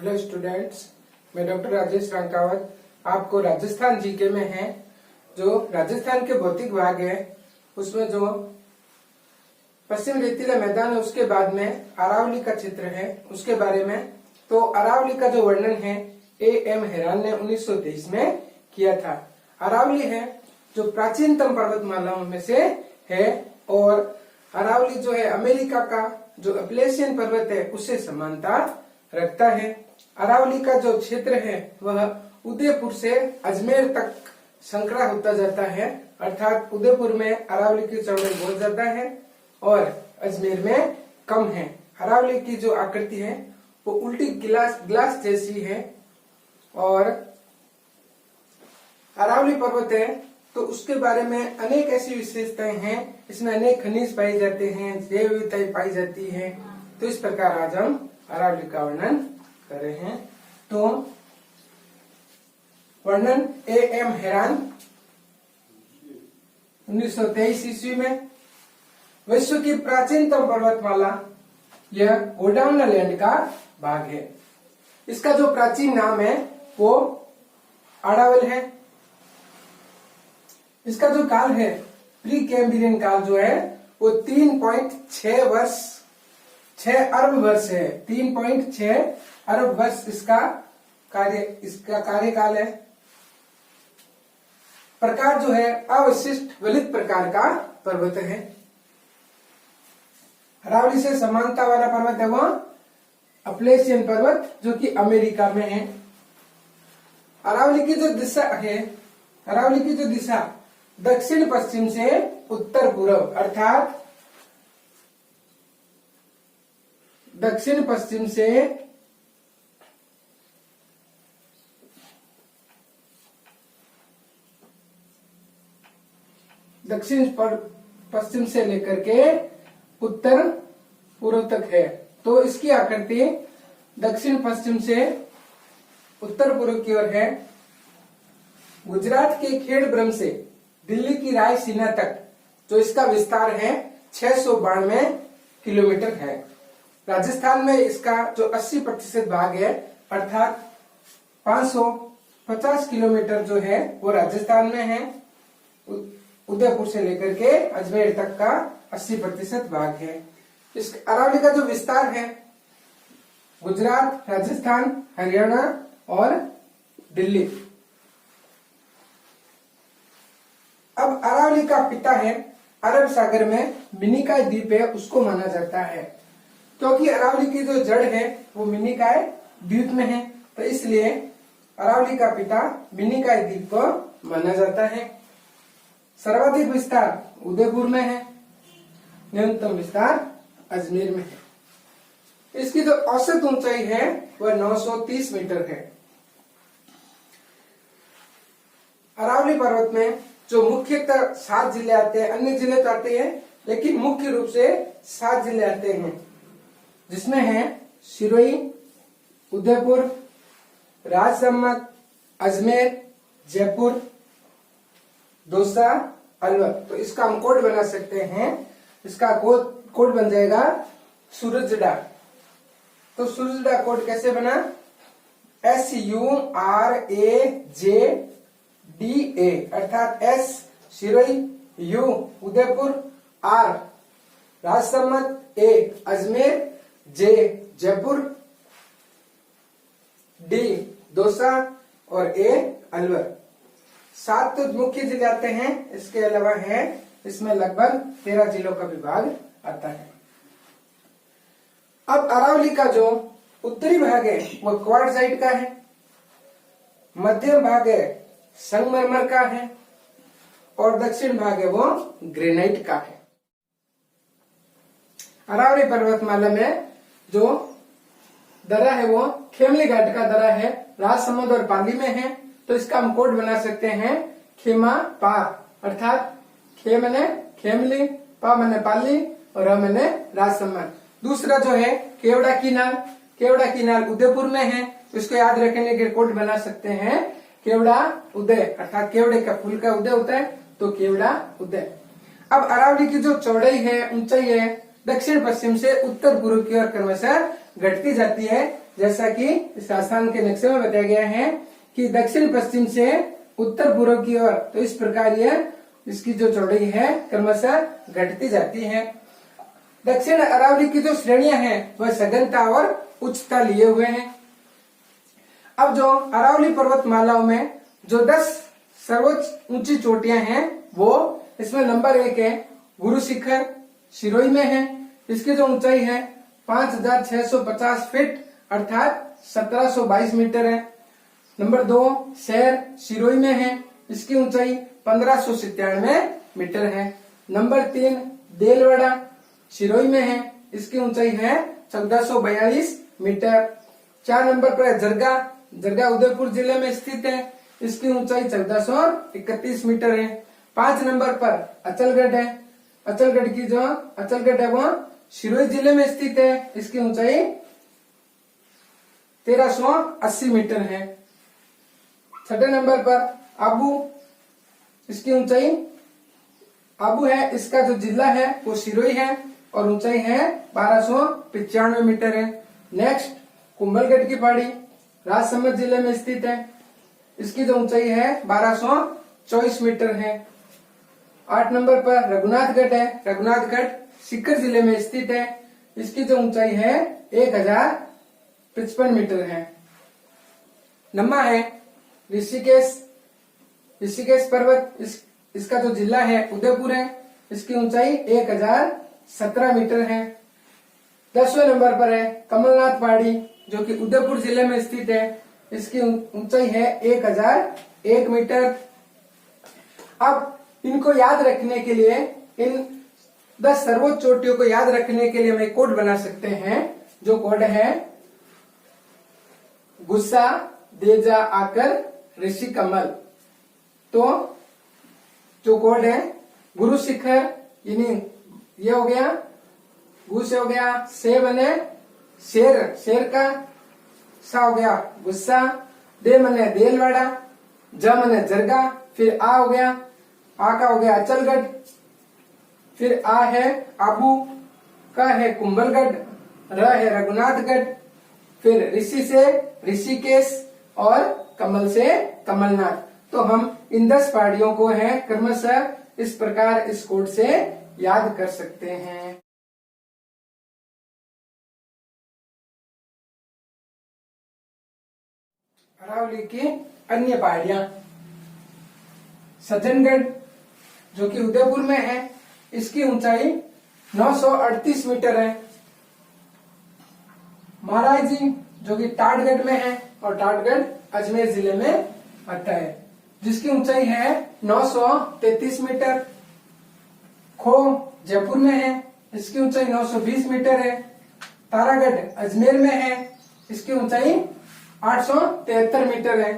Hello students, मैं doctor Rajesh Rankawat आपको Rajasthan GK में है। जो राजस्थान के भौतिक भाग है उसमें जो पश्चिम रेतीला मैदान है उसके बाद में अरावली का क्षेत्र है उसके बारे में। तो अरावली का जो वर्णन है A.M. हेरान ने 1923 में किया था। अरावली है जो प्राचीनतम पर्वतमालाओं में से है और अरावली जो है अमेरिका का जो अपलेशियन पर्वत है उससे समानता रखता है। अरावली का जो क्षेत्र है वह उदयपुर से अजमेर तक संकरा होता जाता है, अर्थात उदयपुर में अरावली की चौड़ाई बहुत ज्यादा है और अजमेर में कम है। अरावली की जो आकृति है वो उल्टी ग्लास जैसी है और अरावली पर्वत है तो उसके बारे में अनेक ऐसी विशेषताएं हैं, इसमें अनेक खनिज पाए जाते हैं, जैव विविधताएं पाई जाती है। तो इस प्रकार आज हम अरावली का वर्णन कर रहे हैं। तो वर्णन A.M. हेरान 1923 ईस्वी में। विश्व की प्राचीनतम पर्वतमाला यह गोंडवाना का भाग है। इसका जो प्राचीन नाम है वो अरावल है। इसका जो काल है प्री कैम्ब्रियन काल जो है वो 3.6 अरब वर्ष है। 3.6 अरब वर्ष इसका कार्यकाल है। प्रकार जो है अवशिष्ट वलित प्रकार का पर्वत है। अरावली से समानता वाला पर्वत है वह अपलेशियन पर्वत जो कि अमेरिका में है। अरावली की जो दिशा है, अरावली की जो दिशा दक्षिण पश्चिम से उत्तर पूर्व अर्थात दक्षिण पश्चिम से दक्षिण पश्चिम से लेकर के उत्तर पूर्व तक है। तो इसकी आकृति दक्षिण पश्चिम से उत्तर पूर्व की ओर है। गुजरात के खेड़ से दिल्ली की रायसीना तक जो इसका विस्तार है 692 किलोमीटर है। राजस्थान में इसका जो 80% भाग है अर्थात 550 किलोमीटर जो है वो राजस्थान में है। उदयपुर से लेकर के अजमेर तक का 80% भाग है। इस अरावली का जो विस्तार है गुजरात, राजस्थान, हरियाणा और दिल्ली। अब अरावली का पिता है अरब सागर में मिनिकॉय द्वीप है उसको माना जाता है, क्योंकि अरावली की जो जड़ है वो मिनिकॉय द्वीप में है तो इसलिए अरावली का पिता मिनिकॉय द्वीप को माना जाता है। सर्वाधिक विस्तार उदयपुर में है, न्यूनतम विस्तार अजमेर में है। इसकी जो औसत ऊंचाई है वह 930 मीटर है। अरावली पर्वत में जो मुख्यतः 7 जिले आते हैं, अन्य जिले तो आते हैं लेकिन मुख्य रूप से 7 जिले आते हैं, जिसमें है सिरोही, उदयपुर, राजसमंद, अजमेर, जयपुर, दौसा, अलवर। तो इसका हम कोड बना सकते हैं। इसका कोड बन जाएगा सूरजडा। तो सूरजडा कोड कैसे बना? SURAJDA अर्थात S Sirohi, U Udaipur, R Rajsamand, A Ajmer, J Jaipur, D Dausa और A अलवर। 7 तो मुख्य जिले आते हैं, इसके अलावा है इसमें लगभग 13 जिलों का विभाग आता है। अब अरावली का जो उत्तरी भाग है वह क्वार्टजाइट का है, मध्यम भाग है संगमरमर का है और दक्षिण भाग है वो ग्रेनाइट का है। अरावली पर्वतमाला में जो दर्रा है वो खेमली घाट का दर्रा है, राजसमंद और पाली में है। तो इसका हम कोड बना सकते हैं खेमा पा अर्थात खे मने खेमली, पा मने पाली और र मने राजसमंद। दूसरा जो है केवड़ा की नाल उदयपुर में है, तो इसको याद रखने के कोड बना सकते हैं केवड़ा उदय अर्थात केवड़े का फूल का उदय होता है तो केवड़ा उदय। अब अरावली की जो चौड़ाई है, ऊंचाई है दक्षिण पश्चिम से उत्तर पूर्व की ओर क्रमशः घटती जाती है। जैसा कि इस राजस्थान के नक्शे में बताया गया है कि दक्षिण पश्चिम से उत्तर पूर्व की ओर, तो इस प्रकार यह इसकी जो चौड़ाई है क्रमशः घटती जाती है। दक्षिण अरावली की जो श्रेणियां हैं वह सघनता और उच्चता लिए हुए हैं। अब जो अरावली पर्वतमालाओं में जो 10 सर्वोच्च ऊंची चोटियां हैं वो इसमें नंबर 1 है गुरु शिखर, सिरोही में है। इसकी जो ऊंचाई है 5650 फीट अर्थात 1722 मीटर है। नंबर 2 शहर सिरोही में है, इसकी ऊंचाई 1597 मीटर है। नंबर 3 देलवाड़ा सिरोही में है, इसकी ऊंचाई है 1442 मीटर। 4 नंबर पर जरगा, जरगा उदयपुर जिले में स्थित है, इसकी ऊंचाई 1431 मीटर है। 5 नंबर पर अचलगढ़ है, अचलगढ़ की जो अचलगढ़ है वो सिरोही जिले में स्थित है, इसकी ऊंचाई 1380 मीटर है। 6 नंबर पर आबू, इसकी ऊंचाई आबू है, इसका जो जिला है वो सिरोही है और ऊंचाई है 1295 मीटर है। नेक्स्ट कुंभलगढ़ की पहाड़ी राजसमंद जिले में स्थित है, इसकी जो ऊंचाई है 1224 मीटर है। 8 नंबर पर रघुनाथगढ़ है, रघुनाथगढ़ सीकर जिले में स्थित है, इसकी जो ऊंचाई है 1055 मीटर है। नम्मा है ऋषिकेश, ऋषिकेश पर्वत इसका जो जिला है उदयपुर है, इसकी ऊंचाई 1017 मीटर है। 10वें नंबर पर है कमलनाथ पहाड़ी जो कि उदयपुर जिले में स्थित है, इसकी ऊंचाई है 1001 मीटर। अब इनको याद रखने के लिए, इन 10 सर्वोच्च चोटियों को याद रखने के लिए हम एक कोड बना सकते हैं, जो कोड है गुस्सा दे जा आकर ऋषि कमल। तो जो कोड है गुरु शिखर, यानी ये हो गया गु से हो गया, से बने शेर, शेर का सा हो गया गुस्सा, दे मने देलवाड़ा, ज मने जरगा, फिर आ हो गया, आ का हो गया अचलगढ़, फिर आ है आबू, का है कुंभलगढ़, र है रघुनाथगढ़, फिर ऋषि से ऋषिकेश और कमल से कमलनाथ। तो हम इन 10 पहाड़ियों को है क्रमशः इस प्रकार इस कोड से याद कर सकते हैं। अरावली की अन्य पहाड़ियां, सज्जनगढ़ जो कि उदयपुर में है, इसकी ऊंचाई 938 मीटर है। महाराज जी जो कि टाटगढ़ में है और टाटगढ़ अजमेर जिले में आता है, जिसकी ऊंचाई है 933 मीटर। खो जयपुर में है, इसकी ऊंचाई 920 मीटर है। तारागढ़ अजमेर में है, इसकी ऊंचाई 873 मीटर है।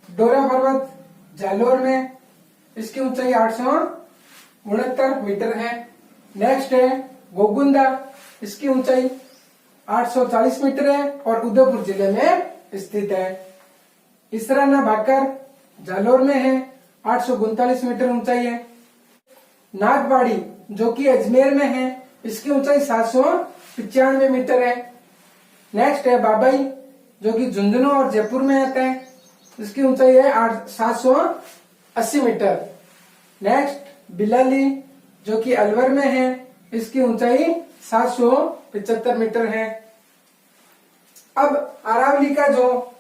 डोरा पर्वत जालोर में, इसकी ऊंचाई 869 मीटर है। नेक्स्ट है गोगुंदा, इसकी ऊंचाई 840 मीटर है और उदयपुर जिले में स्थित है। इसराना भाकर जालोर में है, 839 मीटर ऊंचाई है। नागबाड़ी जो कि अजमेर में है, इसकी ऊंचाई 795 मीटर है। नेक्स्ट है बाबई जो कि झुंझुनू और जयपुर में आता है, इसकी ऊंचाई है 780 मीटर। नेक्स्ट बिलाली जो कि अलवर में है, इसकी ऊंचाई 775 मीटर है। अब अरावली का जो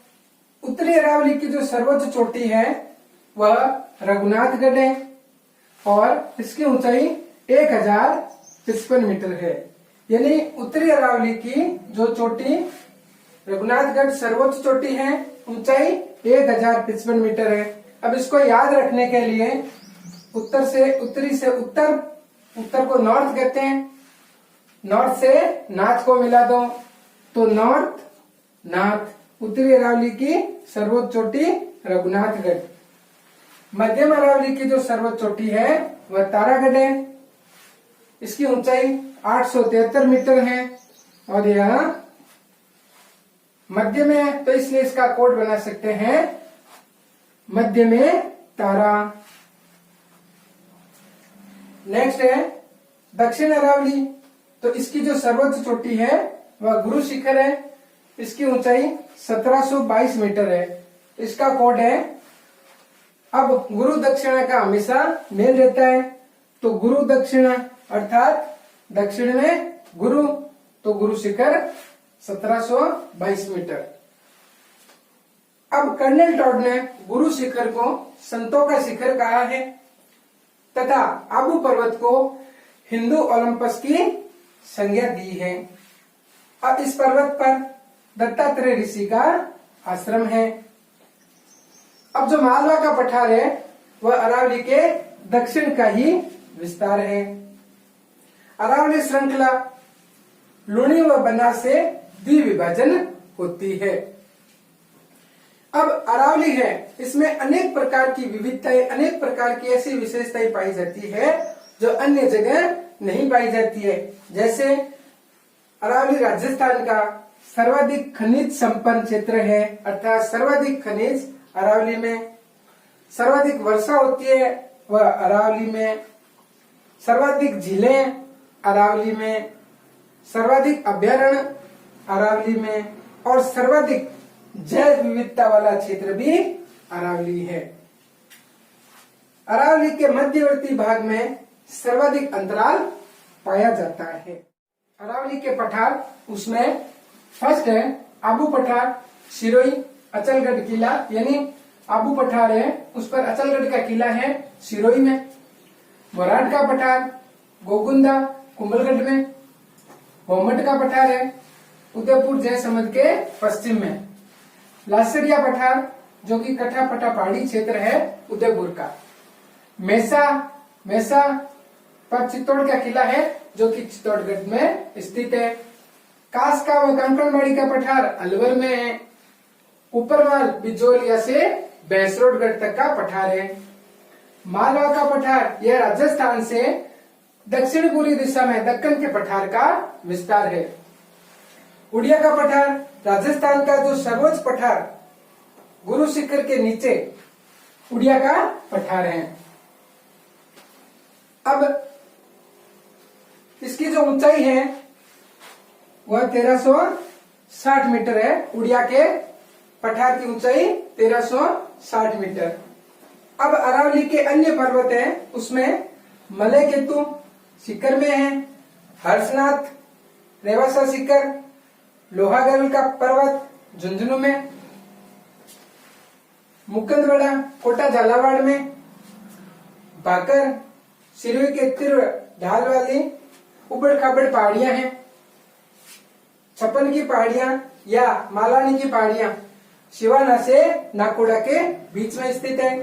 उत्तरी अरावली की जो सर्वोच्च चोटी है वह रघुनाथगढ़ है और इसकी ऊंचाई 1055 मीटर है। यानी उत्तरी अरावली की जो चोटी रघुनाथगढ़ सर्वोच्च चोटी है, ऊंचाई 1055 मीटर है। अब इसको याद रखने के लिए उत्तरी से उत्तर को नॉर्थ कहते हैं, नॉर्थ से नाथ को मिला दो तो नॉर्थ नाथ। उत्तरी अरावली की सर्वोच्च चोटी रघुनाथगढ़। मध्यम अरावली की जो सर्वोच्च चोटी है वह तारागढ़ है, इसकी ऊंचाई 873 मीटर है और यह मध्य में है, तो इसलिए इसका कोड बना सकते हैं मध्य में तारा। नेक्स्ट है दक्षिण अरावली, तो इसकी जो सर्वोच्च चोटी है वह गुरु शिखर है, इसकी ऊंचाई 1722 मीटर है। इसका कोड है। अब गुरु दक्षिणा का हमेशा मेल रहता है, तो गुरु दक्षिणा अर्थात दक्षिण में गुरु, तो गुरु शिखर 1722 मीटर। अब कर्नल टॉड ने गुरु शिखर को संतों का शिखर कहा है तथा आबू पर्वत को हिंदू ओलंपस की संज्ञा दी है। अब इस पर्वत पर दत्तात्रेय ऋषि का आश्रम है। अब जो मालवा का पठार है वह अरावली के दक्षिण का ही विस्तार है। अरावली श्रृंखला लूणी व बनास से द्विविभाजन होती है। अब अरावली है, इसमें अनेक प्रकार की विविधताएं, अनेक प्रकार की ऐसी विशेषताएं पाई जाती है जो अन्य जगह नहीं पाई जाती है। जैसे अरावली राजस्थान का सर्वाधिक खनिज संपन्न क्षेत्र है, अर्थात सर्वाधिक खनिज अरावली में, सर्वाधिक वर्षा होती है वह अरावली में, सर्वाधिक झीलें अरावली में, सर्वाधिक अभ्यारण्य अरावली में और सर्वाधिक जैव विविधता वाला क्षेत्र भी अरावली है। अरावली के मध्यवर्ती भाग में सर्वाधिक अंतराल पाया जाता है। अरावली के पठार, उसमें फर्स्ट है आबू पठार, सिरोही, अचलगढ़ किला, यानी आबू पठार है उस पर अचलगढ़ का किला है सिरोही में। मोराट का पठार गोगुंदा कुंभलगढ़ में। भोमट का पठार है उदयपुर जयसमंद के पश्चिम में। लासड़िया पठार जो कि कठा पठा पहाड़ी क्षेत्र है उदयपुर का। मेसा पर चित्तौड़ का किला है जो कि चित्तौड़गढ़ में स्थित है। कासका व कंकणबाड़ी का पठार अलवर में है। ऊपरवाल बिजोलिया से भैंसरोडगढ़ तक का पठार है। मालवा का पठार यह राजस्थान से दक्षिण पूर्वी दिशा में दक्कन के पठार का विस्तार है। उड़िया का पठार राजस्थान का जो सर्वोच्च पठार गुरु शिखर के नीचे उड़िया का पठार है। अब इसकी जो ऊंचाई है वह 1360 मीटर है। उड़िया के पठार की ऊंचाई 1360 मीटर। अब अरावली के अन्य पर्वत हैं, उसमें मलय केतु शिखर में है, हर्षनाथ रेवासा शिखर, लोहागढ़ का पर्वत झुंझुनू में, मुकंदवाड़ा कोटा झालावाड़ में, भाकर सिरोही के तीव्र ढाल वाली उबड़ खाबड़ पहाड़ियां हैं। छप्पन की पहाड़ियां या मालानी की पहाड़ियां शिवाना से नाकोड़ा के बीच में स्थित है।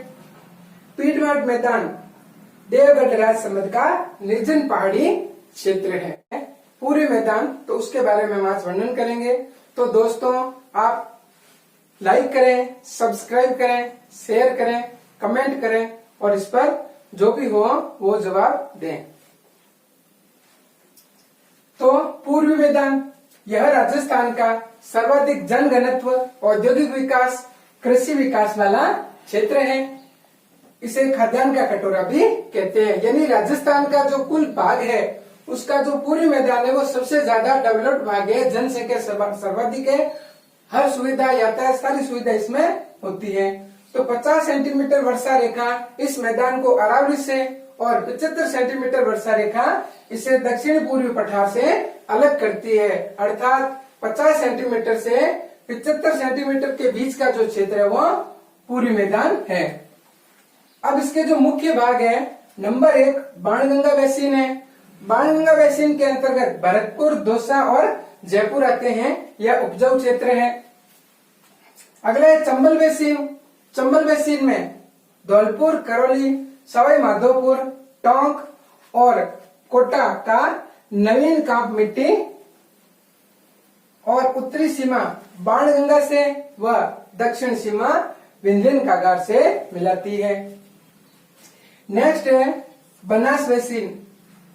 पीडमार्ट मैदान देवगढ़ राजसमंद का निर्जन पहाड़ी क्षेत्र है। पूरे मैदान तो उसके बारे में हम आज वर्णन करेंगे। तो दोस्तों आप लाइक करें, सब्सक्राइब करें, शेयर करें, कमेंट करें और इस पर जो भी हो वो जवाब दें। तो पूर्वी मैदान यह राजस्थान का सर्वाधिक जनघनत्व, औद्योगिक विकास, कृषि विकास वाला क्षेत्र है। इसे खाद्यान्न का कटोरा भी कहते हैं। यानी राजस्थान का जो कुल भाग है उसका जो पूरी मैदान है वो सबसे ज्यादा डेवलप्ड भाग है, जनसंख्या सर्वाधिक है, हर सुविधा यातायात सारी सुविधा इसमें होती है। तो 50 सेंटीमीटर वर्षा रेखा इस मैदान को अरावली से और 75 सेंटीमीटर वर्षा रेखा इसे दक्षिण पूर्वी पठार से अलग करती है। अर्थात 50 सेंटीमीटर से 75 सेंटीमीटर के बीच का जो क्षेत्र है वो पूर्वी मैदान है। अब इसके जो मुख्य भाग है, नंबर 1 बाणगंगा बेसिन है। बाणगंगा बेसिन के अंतर्गत भरतपुर, दौसा और जयपुर आते हैं। यह उपजाऊ क्षेत्र है। अगला है चंबल बेसिन। चंबल बेसिन में धौलपुर, करौली, सवाई माधोपुर, टोंक और कोटा का नवीन कांप मिट्टी और उत्तरी सीमा बाणगंगा से व दक्षिण सीमा विंध्यन कागार से मिलाती है। नेक्स्ट है बनास बेसिन।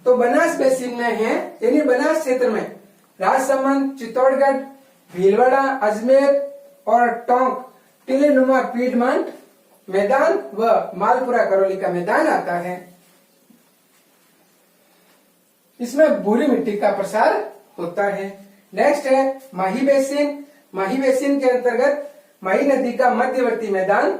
तो बनास बेसिन में है, यानी बनास क्षेत्र में राजसमंद, चित्तौड़गढ़, भीलवाड़ा, अजमेर और टोंक टीलेनुमा पीडमांट मैदान व मालपुरा करौली का मैदान आता है। इसमें भूरी मिट्टी का प्रसार होता है। नेक्स्ट है माही बेसिन। माही बेसिन के अंतर्गत माही नदी का मध्यवर्ती मैदान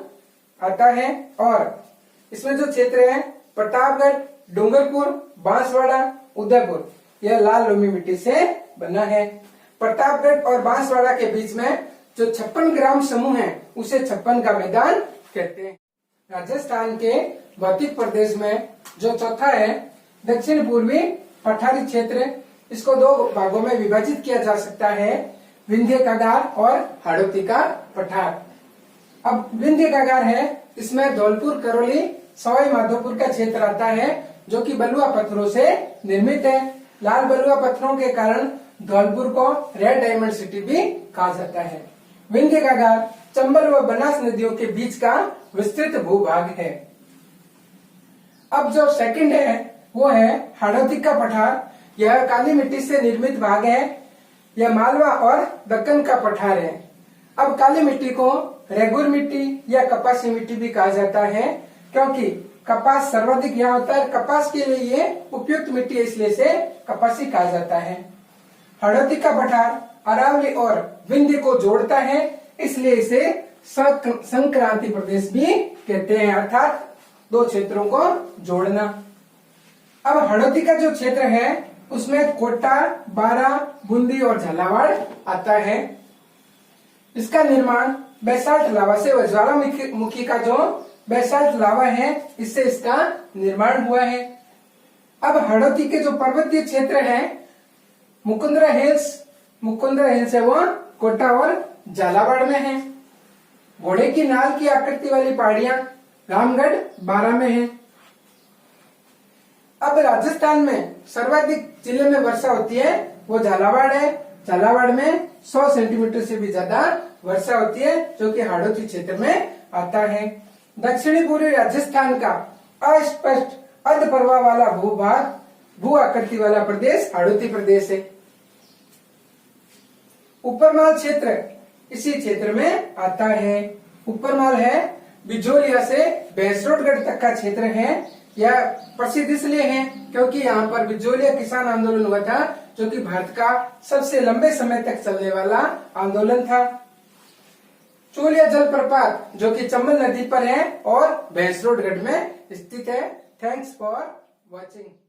आता है और इसमें जो क्षेत्र है प्रतापगढ़, डूंगरपुर, बांसवाड़ा, उदयपुर, यह लाल लोमी मिट्टी से बना है। प्रतापगढ़ और बांसवाड़ा के बीच में जो 56 ग्राम समूह है उसे 56 का मैदान कहते हैं। राजस्थान के भौतिक प्रदेश में जो चौथा है दक्षिण पूर्वी पठारी क्षेत्र, इसको दो भागों में विभाजित किया जा सकता है, विंध्य कागार और हाड़ौती का पठार। अब विंध्य कागार है, इसमें धौलपुर, करौली, सवाई माधोपुर का क्षेत्र आता है जो कि बलुआ पत्थरों से निर्मित है। लाल बलुआ पत्थरों के कारण धौलपुर को रेड डायमंड सिटी भी कहा जाता है। विंध्य कागार चंबल व बनास नदियों के बीच का विस्तृत भूभाग है। अब जो सेकंड है वो है हाड़ौती का पठार। यह काली मिट्टी से निर्मित भाग है। यह मालवा और दक्कन का पठार है। अब काली मिट्टी को रेगुर मिट्टी या कपासी मिट्टी भी कहा जाता है क्योंकि कपास सर्वाधिक यहाँ होता है। कपास के लिए ये उपयुक्त मिट्टी है, इसलिए इसे कपासी कहा जाता है। हाड़ौती का पठार अरावली और विंध्य को जोड़ता है, इसलिए इसे संक्रांति प्रदेश भी कहते हैं, अर्थात दो क्षेत्रों को जोड़ना। अब हाड़ौती का जो क्षेत्र है उसमें कोटा, बारा, बूंदी और झालावाड़ आता है। इसका निर्माण बेसाल्ट लावा से, ज्वालामुखी का जो बेसाल्ट लावा है इससे इसका निर्माण हुआ है। अब हाड़ौती के जो पर्वतीय क्षेत्र है मुकुंदरा हिल्स है, वो कोटा और झालावाड़ में है। घोड़े की नाल की आकृति वाली पहाड़ियां रामगढ़, बारा में है। अब राजस्थान में सर्वाधिक जिले में वर्षा होती है वो झालावाड़ है। झालावाड़ में 100 सेंटीमीटर से भी ज्यादा वर्षा होती है जो कि हाड़ौती क्षेत्र में आता है। दक्षिणी पूर्वी राजस्थान का अस्पष्ट अर्ध प्रवाह वाला भू आकृति वाला प्रदेश हाड़ौती प्रदेश है। ऊपरमाल क्षेत्र इसी क्षेत्र में आता है। ऊपरमाल है बिजोलिया से भैंसरोडगढ़ तक का क्षेत्र है। यह प्रसिद्ध इसलिए है क्योंकि यहाँ पर बिजोलिया किसान आंदोलन हुआ था जो कि भारत का सबसे लंबे समय तक चलने वाला आंदोलन था। चूलिया जलप्रपात जो कि चंबल नदी पर है और भैंसरोडगढ़ में स्थित है। Thanks for watching.